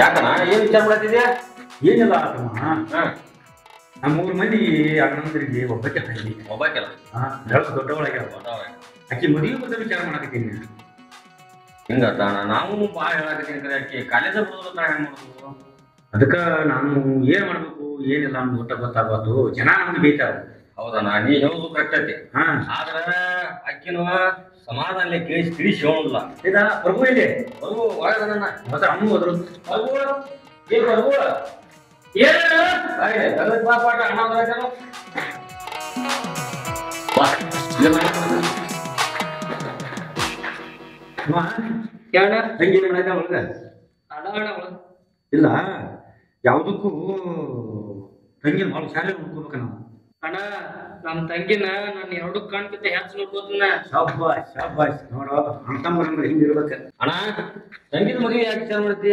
ಯಾಕಣ್ಣ ಏನ್ ವಿಚಾರ ಮಾಡತ್ತಿದ್ಯಾ? ಏನಿಲ್ಲ ತಮ್ಮ, ನಮ್ಮ 3 ಮಂದಿ ಅಣ್ಣಂದ್ರಿಗೆ ಒಬ್ಬಕ್ಕೆ ತಂಗಿ ಒಬ್ಬಾಕೆಲ್ಲ ದೊಡ್ಡವಳಾಗ್ಯಾವ. ಆಕಿ ಮದುವೆ ಬಗ್ಗೆ ವಿಚಾರ ಮಾಡಕತ್ತೀನಿ. ಹಿಂಗತ್ತ ಅಣ್ಣ, ನಾವು ಭಾಳ ಹೇಳಕತ್ತೀನಿ ಕರೆ ಆಕಿ ಕಾಲೇಜ್ ಬರೋದ್ರ ನಾ ಹೆಂಗ್ ಮಾಡೋದು? ಅದಕ್ಕೆ ನಾನು ಏನ್ ಮಾಡ್ಬೇಕು ಏನಿಲ್ಲ ಅನ್ನೋ ಗೊತ್ತಾಗಬಾರ್ದು. ಜನ ನಮ್ಗೆ ಬೇಯ್ತಾರ. ಹೌದಣ್ಣ, ನೀ ಹೇಳೋದು ಕರೆಕ್ಟ್ ಐತಿ. ಆದ್ರ ಅಕ್ಕಿನ ಸಮಾಧಾನ ತಿಳಿಸಿ ಹೇಳೋದಿಲ್ಲ. ಇದ ಪ್ರಭು ಇಲ್ಲಿ ಪ್ರಭು ಒಳಗಣ್ಣ ಮತ್ತೆ ಅಮ್ಮ ಹೋದ್ರು. ಪ್ರಭು ಏನ್ ಪ್ರಭು ಏನ್ ಪಾಠ ಅಣ್ಣ ತಂಗಿ ಒಳಗ ಇಲ್ಲ, ಯಾವ್ದಕ್ಕೂ ತಂಗಿನ ಭಾಳ ಶಾಲೆ ನೋಡ್ಕೋಬೇಕ ನಾವು. ಅಣ್ಣ ನಮ್ ತಂಗಿನ ನಾನು 2 ಕಣ್ಕಿಂತ ಹೆಚ್ಚು ನೋಡ್ಕೋತನ. ಶಾಬಾಷ್ ಶಾಬಾಷ್. ನೋಡು ಅಂತಂಬರಂದ್ರೆ ಹಿಂಗಿರ್ಬೇಕ. ಅಣ್ಣ, ತಂಗಿನ ಮದುವೆ ಯಾಕೆ ವಿಚಾರ ಮಾಡ್ತಿ?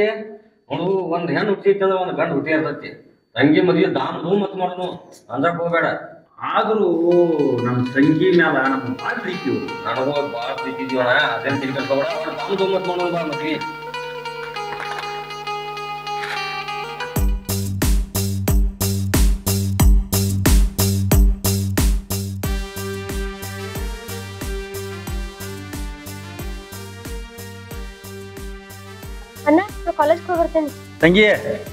ನೋಡು, ಒಂದ್ ಹೆಣ್ಣು ಹುಟ್ಟಿತ್ತು ಅಂದ್ರೆ ಒಂದ್ ಗಂಡು ಹುಟ್ಟಿ ಇರ್ತೈತಿ. ತಂಗಿ ಮದುವೆ ದಾಮ್ ಧೂಮ್ ಮತ್ ಮಾಡೋನು ಅಂದ್ರಕ್ ಹೋಗ್ಬೇಡ. ಆದ್ರೂ ನಮ್ ತಂಗಿ ಮ್ಯಾಲ ನಮ್ ಭಾಳ ಪ್ರೀತಿ. ನನಗೂ ಭಾಳ ಪ್ರೀತಿ ಇದೀವಣ, ಅದೇನ್ ತಿಳ್ಕೊಬೇಡ. ದಾಮ್ ಧೂಮ್ ಮತ್ ಮಾಡೋನು ಬಾ ಮದ್ವಿ. ಅಣ್ಣ ನಾ ಕಾಲೇಜ್ಗೆ ಹೋಗಿ ಬರ್ತೇನೆ. ತಂಗಿ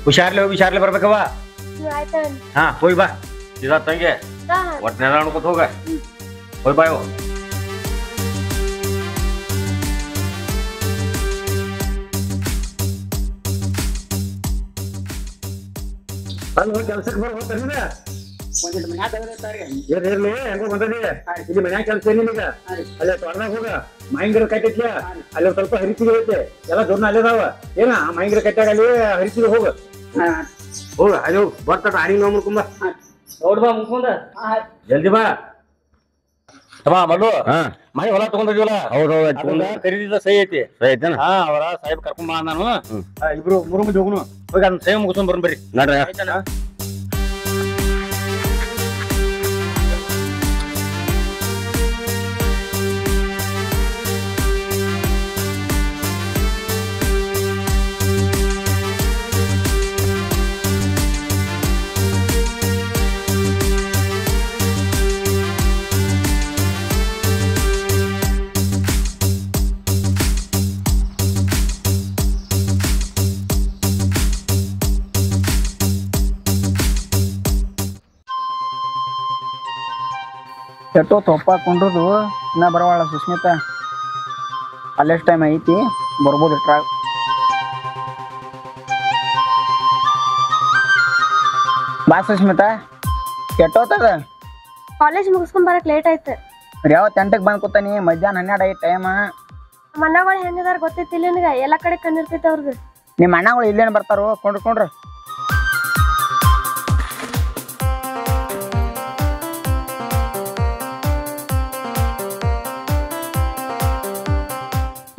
ಹುಷಾರ್ಲೆ ಬರ್ಬೇಕವ. ಆಯ್ತಾ? ಹಾ ಹೋಯ್ ಬಾ. ಇದ ತಂಗಿ ಒಟ್ನೆಲ್ಲ ಅನ್ಕೋತ ಹೋಗ. ಹೋಯ್ ಬಾಯ್. ಕೆಲ್ಸಕ್ಕೆ ಇರ್ಲಿ ಹೆಂಗೋ ಬಂದದಿ. ಇಲ್ಲಿ ಮನ್ಯಾಗ ಕೆಲಸ ಏನಿಲ್ಲ. ಅಲ್ಲೇ ತೋಟದಾಗ ಹೋಗ, ಮಾಯಿಂಗಿರ ಕಟ್ಟಿತ್ಲ ಅಲ್ಲಿ ಸ್ವಲ್ಪ ಹರಿಸಿಗೆ ಐತೆ. ಎಲ್ಲ ದೊಡ್ಡ ಅಲ್ಲಿದಾವ. ಏನ ಮಾಯಿಂಗಿರ ಕಟ್ಟಾಗ ಅಲ್ಲಿ ಹರಿಸಿಗೆ ಹೋಗ ಹೋಗ. ಅಲ್ಲಿ ಹೋಗ್ ಬರ್ತಾಟ ಆಡಿ ನೋವು ಮುಡ್ಕೊಂಬ. ನೋಡ್ಬಾ ಮುಗ್ಕೊಂಡ ಜಲ್ದಿ ಬಾ. ಮಲ್ಲು, ಮನೆ ಹೊಲ ತಗೊಂಡಿವಲ್ಲ. ಹೌದೌದು, ಖರೀದಿದ ಸಹಿ ಐತಿ. ಅವರ ಸಾಹೇಬ್ ಕರ್ಕೊಂಡ್ ಬಾ ನಾನು. ಇಬ್ರು 3 ಮಂದಿ ಹೋಗುನು. ಹೋಗಿ ಅದನ್ನ ಸಹಿ ಮುಗಿಸ್ಕೊಂಡ್ ಬರ್ರಿ ನಡ್ರಿ. ಎಷ್ಟೋ ತೊಪ್ಪಾಕೊಂಡ್ರದು ಇನ್ನ ಬರವಾಳ ಸುಸ್ಮಿತಾ. ಅಲ್ಲೆಷ್ಟು ಟೈಮ್ ಐತಿ, ಬರ್ಬೋದು ಇಟ್ರಾಗ. ಬಾ ಸುಸ್ಮಿತಾ, ಕೆಟ್ಟೋತದ. ಕಾಲೇಜ್ ಮುಗಿಸ್ಕೊಂಡ್ ಬರಕ್ ಲೇಟ್ ಆಯ್ತು. ಯಾವತ್ತು 8ಕ್ಕೆ ಬಂದ್ ಕೂತಾನಿ, ಮಧ್ಯಾಹ್ನ 12 ಐತಿ ಟೈಮ್. ನಮ್ಮ ಅಣ್ಣಗಳು ಹೆಂಗದಾರ ಗೊತ್ತೈತಿಲ್ಲ ನಿನಗ? ಎಲ್ಲಾ ಕಡೆ ಕಣ್ಣಿರ್ತೈತಿ ಅವ್ರದ್ದು. ನಿಮ್ಮ ಅಣ್ಣಗಳು ಇಲ್ಲೇನು ಬರ್ತಾರೋ ಕೊಂಡ್ರ.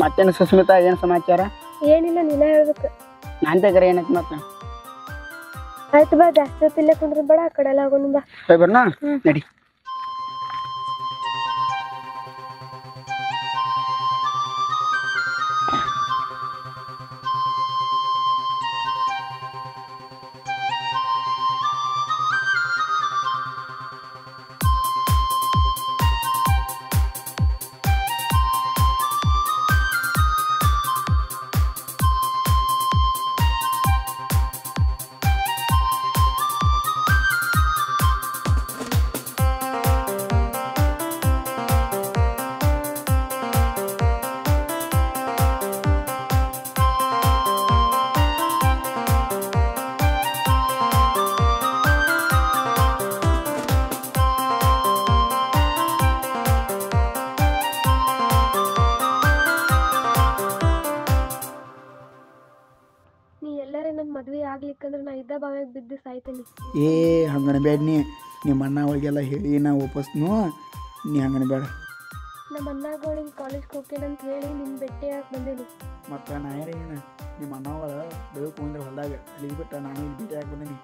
ಮತ್ತೇನು ಸುಸ್ಮಿತಾ, ಏನು ಸಮಾಚಾರ? ಏನಿಲ್ಲ, ನೀನ ಹೇಳ್ಬೇಕು. ನಾನ್ ತೆಗರ ಏನೈತಿ ಮತ್ತೆ? ಆಯ್ತು ಬಾ, ಜಾಸ್ತಿ ಹೊತ್ತಿಲ್ಲೇ ಕುಂದ್ರ ಬೇಡ, ಆ ಕಡೆ ಎಲ್ಲ ಆಗೋಣ ಬಾ. ಬರ್ನಾ ನಡಿ. ಮದ್ವೆ ಆಗ್ಲಿಕ್ಕಂದ್ರೆ ನಾ ಇದ್ದ ಬಾವ್ಯಾಗ ಬಿದ್ದು ಸಾಯ್ತೀನಿ. ಹಂಗನ ಬೇಡ. ನಿಮ್ಮ ಅಣ್ಣ ಅವಳಿಗೆಲ್ಲ ಹೇಳಿ ನಾ ವಾಪಸ್ನು ನೀ ಹಂಗನ ಬೇಡ. ನಮ್ಮ ಅಣ್ಣಗಳಿಗೆ ಕಾಲೇಜ್ಗೆ ಹೋಗ್ತೇನಂತ ಹೇಳಿ ನಿನ್ನ ಭೇಟಿಯಾಗಿ ಬಂದೇನಿ. ಮತ್ತು ನಾ ಏನು ನಿಮ್ಮ ಅಣ್ಣ ಅವಳ ಬೆಳಕು ಹೋಗಿದ್ರೆ ಹೊಲ್ದಾಗ ಅಲ್ಲಿ ಬಿಟ್ಟು ನಾನು ಇಲ್ಲಿ ಭೇಟಿಯಾಗಿ ಬಂದೀನಿ.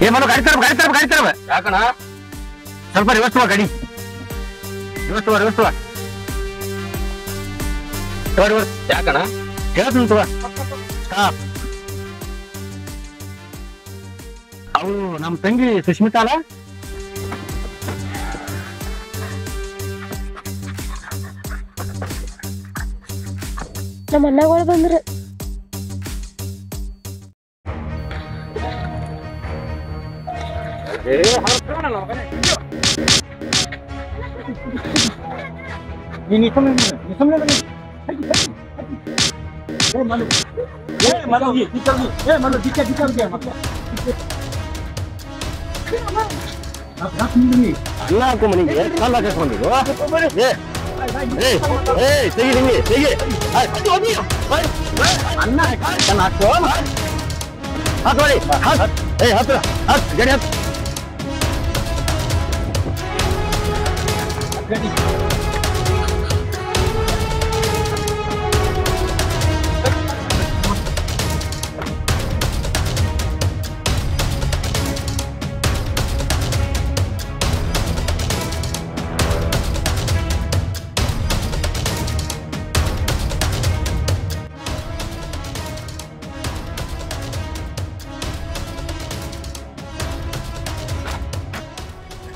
ಏ ಮನು ಗಾಡಿ ತರಬ ಯಾಕಣ ಸ್ವಲ್ಪ ರಿವರ್ಸ್ ಗಾಡಿ ರಿವರ್ಸ್ ಯಾಕಣ ಹೇಳ್ತೀನಿ ಸ್ಟಾಪ್. ಅವಳು ನಮ್ಮ ತಂಗಿ ಸುಷ್ಮಿತಾ ಅಲ್ಲ? ನಮ್ಮ ಅಣ್ಣಗಳು ಬಂದ್ರ ಅಲ್ಲ ಹಾಕೋ ಮನೆಗೆ ಕಾಲ್ ಹಾಕೊಂಡಿದ್ದು ಅನ್ನ ಹಾಕೋ ಹಾಕೋಳಿ ಹತ್ರ ಗಡಿ ಹತ್ತು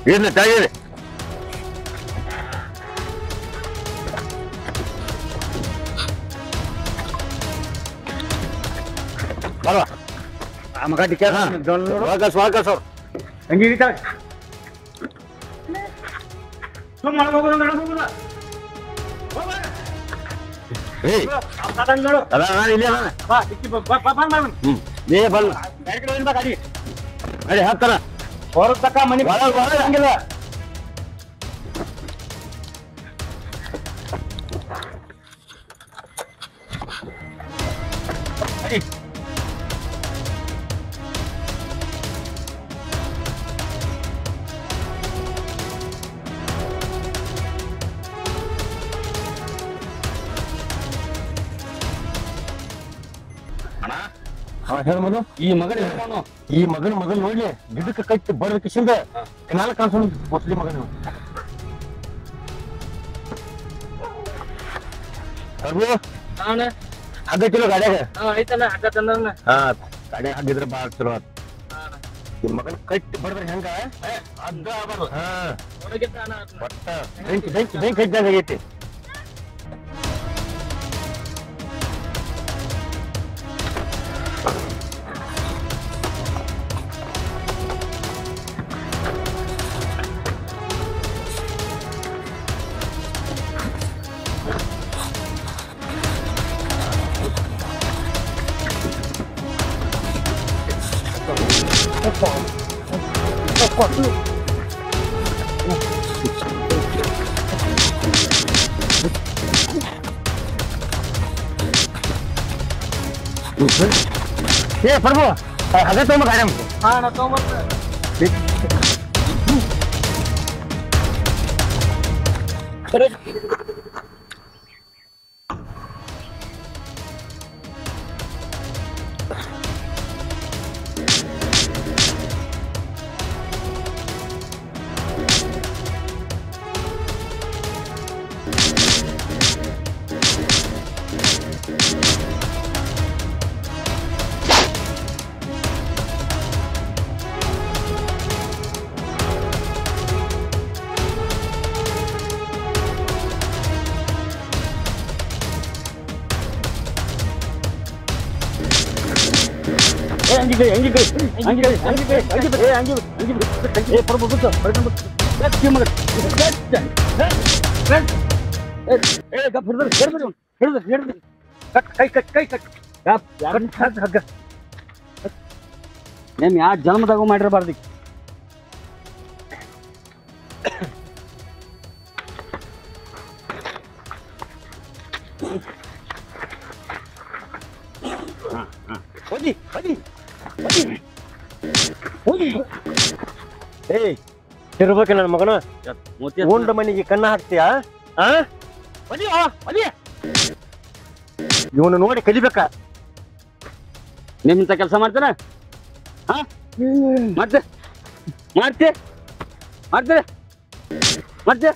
ಇರ್ಲಿ ತಾಯಿರಿ ಬರುವ ಆ ಮಗ ಟಿಕೆ ಸ್ವಾಗತ ಹಂಗೆ ಗಾಡಿ ಹಾಕ್ತಾನ ಹೊರಗ್ ತಕ್ಕ ಮನೆ ಹಂಗಿಲ್ಲ ಹೇಳ್ಬೋದು ಈ ಮಗನ ಮೊದಲು ನೋಡ್ಲಿ ಗಿಡಕ್ಕೆ ಕಟ್ಟಿ ಬಡ್ದ ಕಿಶಿಂದ ಕೆನಾಲ್ ಕಾಣಿಸೋಣ ಮೊಸಲಿ ಮಗನ ಹಗ್ಗ ಕಿಲೋ ಗಾಡ್ಯಾಗ ಐತಲ್ಲ ಹಗ್ಗ ತಂದವ್ನ ಗಾಡಿ ಹಾಕಿದ್ರೆ ಬಾಳ ಚಲೋ ಆತ ಈ ಮಗನ ಕಟ್ಟಿ ಬಡ್ದ್ರೆ ಹೆಂಗ ಅದ್ದ ಆಗ್ಬಾರ್ದು ಒಟ್ಟ ಬೆಂಕಿ ಹಚ್ಚಿದಾಗ ಆಗೈತಿ ಏ ಪ್ರಭು ಅದೇ ತೊಗೊಂಬ ಗಾಡಿ ನಾ ತಗೊಂಬರ್ತೀನಿ ಯಾ ಜನ್ಮದಾಗ ಮಾಡಿರಬಾರ್ದು ಏಯ್ ಇರ್ಬೇಕು ನನ್ನ ಮಗನ ಉಂಡ ಮನೆಗೆ ಕಣ್ಣ ಹಾಕ್ತೀಯ ಇವನು ನೋಡಿ ಕಲಿಬೇಕ ನಿಮ್ಮಿಂತ ಕೆಲಸ ಮಾಡ್ತಾರ ಮತ್ತೆ ಮಾಡ್ತೆ ಮಾಡ್ತೆ ಮತ್ತೆ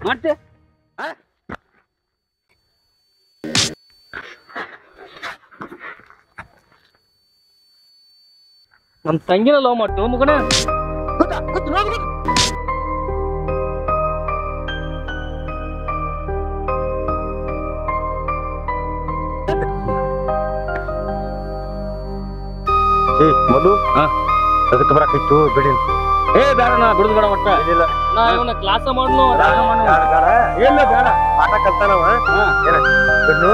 ಮಾಡ್ತೆ ನಮ್ ತಂಗಿನ ಲವ್ ಮಾಡ್ತೀವ ಮಗನ ಮಧು ಅದಕ್ಕೆ ಬರಾಕಿತ್ತು ಬಿಡಿ ಏ ಬೇಡ ನಾ ಬಿಡುದು ಬೇಡ ಒಟ್ಟ ಇಲ್ಲ ನಾ ಇವನ ಕ್ಲಾಸ ಮಾಡ್ನು ಇಲ್ಲ ಬೇಡ ಪಾಠ ಕಲ್ತಾನವ ಏನ ಬಿಡ್ನು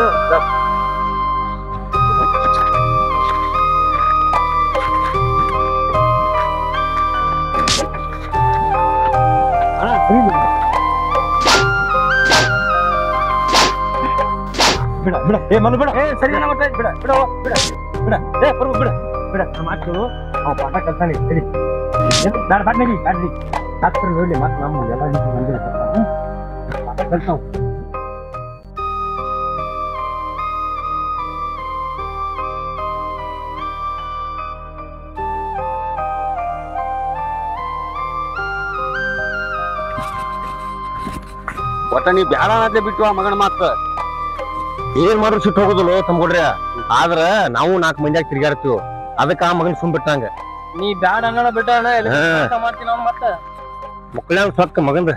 ಬಿಡ ಬಿಡ ಏ ಮನು ಬಿಡ ಏ ಸರಿ ಬಿಡ ಬಿಡ ಬಿಡ ಬಿಡ ಬಿಡ ಏ ಬರ್ಬ ಬಿಡ ಬಿಡ ಮಾತು ಅವ ಪಾಠ ಕಲ್ತಾನೆ ಸರಿ ಬೇಡ ಬಾಡ್ ನಡಿ ಬ್ಯಾಡ್ರಿ ಡಾಕ್ಟರ್ ನೋಡ್ಲಿ ಮತ್ತೆ ನಮ್ಮ ಎಲ್ಲ ಮಂದಿರ ಪಾಠ ಕಲ್ತಾವ ಒಟ್ಟ ನೀ ಬ್ಯಾಡ ಅನ್ನತ್ತೆ ಬಿಟ್ಟು ಆ ಮಗನ ಮಾತ ಏನ್ ಮಾಡ್ರು ಸಿಟ್ಟು ಹೋಗುದಿಲ್ಲ ತಮ್ಗೊಡ್ರಿ ಆದ್ರ ನಾವು 4 ಮಂದಿಯಾಗ ತಿರ್ಗಾಡ್ತೀವಿ ಅದಕ್ಕ ಆ ಮಗನ್ ಸುಮ್ ಬಿಟ್ಟಂಗ ನೀ ಬ್ಯಾಡ ಅನ್ನೋಣ ಬಿಟ್ಟ ಮಾಡ್ತೀನಿ ಅವ್ನು ಮತ್ತ ಮಕ್ಕಳ ಸೊಕ್ಕ ಮಗಂದ